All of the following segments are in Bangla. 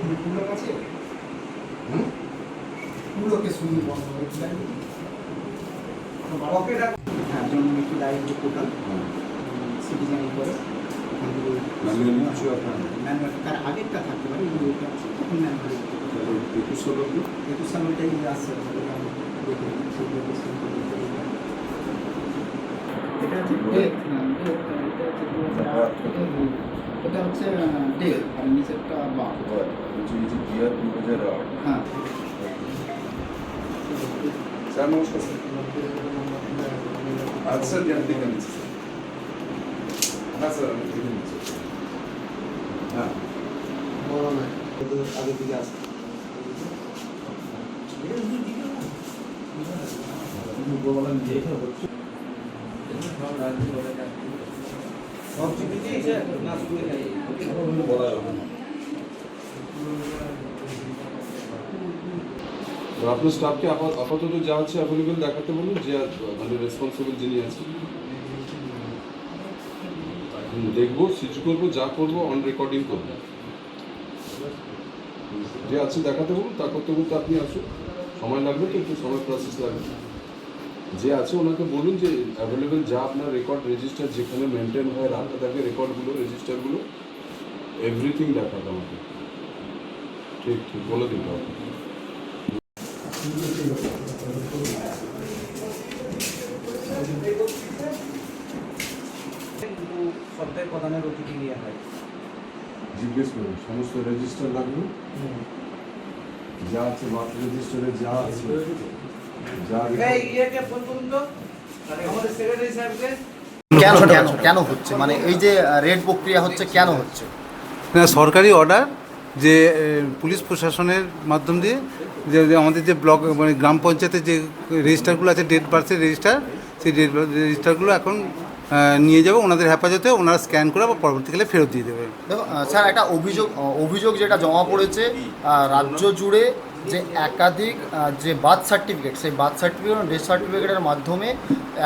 পুরো কাছে পুরোকে শুনি বন্ধ করে দিলাম ওকে হ্যাঁ জন্য একটু লাইভ পোর্টাল সিটিজেন করে ম্যানুয়ালি কিছু আপনার ম্যানুয়াল তার আগেরটা থাকতে পারে ওটা তখন ম্যানুয়াল 21 সালটাই আসছে এটা হচ্ছে ডেট এটা হচ্ছে ডেট আর নিচেরটা বার ইয়ার 2008 হ্যাঁ স্যার নমস্কার স্যার আজ স্যার জানতে চাইছি হ্যাঁ স্যার আমি দেখে নিচ্ছি হ্যাঁ বড় না আগে দিকে আসছে আপনার স্টাফকে আপাতত যা আছে অ্যাভেলেবেল দেখাতে বলুন যে মানে রেসপন্সিবল যিনি আছেন দেখবো সিজ করবো যা করবো অন রেকর্ডিং করবো যে আছে দেখাতে বলুন তা করতে বলতে আপনি আসুন সময় লাগবে তো একটু সময় প্রসেস লাগবে যে আছে ওনাকে বলুন যে অ্যাভেলেবেল যা আপনার রেকর্ড রেজিস্টার যেখানে মেনটেন হয় রাখা থাকে রেকর্ডগুলো রেজিস্টারগুলো এভরিথিং দেখাতে আমাকে ঠিক ঠিক বলে দিতে হবে সপ্তাহে প্রধানের অতিথি নিয়ে হয় জিজ্ঞেস করুন সমস্ত রেজিস্টার লাগবে যা আছে বার্থ রেজিস্টারে যা আছে কেন কেন কেন হচ্ছে মানে এই যে রেড প্রক্রিয়া হচ্ছে কেন হচ্ছে না সরকারি অর্ডার যে পুলিশ প্রশাসনের মাধ্যম দিয়ে যে আমাদের যে ব্লক মানে গ্রাম পঞ্চায়েতের যে রেজিস্টারগুলো আছে ডেট বার্থের রেজিস্টার সেই ডেট বার্থ রেজিস্টারগুলো এখন নিয়ে যাবে ওনাদের হেফাজতে ওনারা স্ক্যান করে বা পরবর্তীকালে ফেরত দিয়ে দেবে। দেখো স্যার একটা অভিযোগ যেটা জমা পড়েছে রাজ্য জুড়ে যে একাধিক যে বার্থ সার্টিফিকেট সেই বার্থ সার্টিফিকেট এবং ডেথ সার্টিফিকেটের মাধ্যমে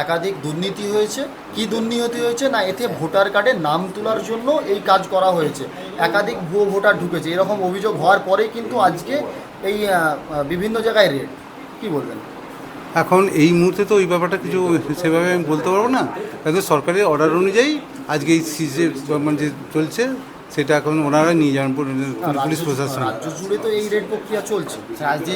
একাধিক দুর্নীতি হয়েছে কি দুর্নীতি হয়েছে না এতে ভোটার কার্ডে নাম তোলার জন্য এই কাজ করা হয়েছে একাধিক ভুয়ো ভোটার ঢুকেছে এরকম অভিযোগ হওয়ার পরেই কিন্তু আজকে এই বিভিন্ন জায়গায় রেড কী বলবেন এখন এই মুহূর্তে তো ওই ব্যাপারটা কিছু সেভাবে আমি বলতে পারবো না কিন্তু সরকারি অর্ডার অনুযায়ী আজকে এই সিজে মানে যে চলছে সেটা এখন ওনারা নিয়ে যান পুলিশ প্রশাসন রাজ্য জুড়ে তো এই রেড প্রক্রিয়া চলছে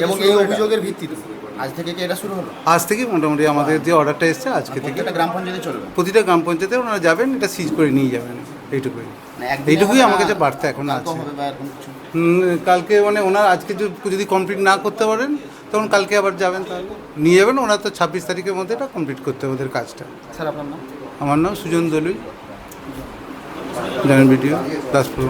এবং এই অভিযোগের ভিত্তিতে আজ থেকে কি এটা শুরু হলো আজ থেকেই মোটামুটি আমাদের যে অর্ডারটা এসছে আজকে থেকে গ্রাম পঞ্চায়েতে চলবে প্রতিটা গ্রাম পঞ্চায়েতে ওনারা যাবেন এটা সিজ করে নিয়ে যাবেন এইটুকুই আমার কাছে বার্তা এখন আছে কালকে মানে ওনার আজকে যদি কমপ্লিট না করতে পারেন তখন কালকে আবার যাবেন তাহলে নিয়ে যাবেন ওনার তো 26 তারিখের মধ্যে এটা কমপ্লিট করতে হবে ওদের কাজটা স্যার আপনার নাম আমার নাম সুজন দলুই জয়েন্ট ভিডিও দাসপুর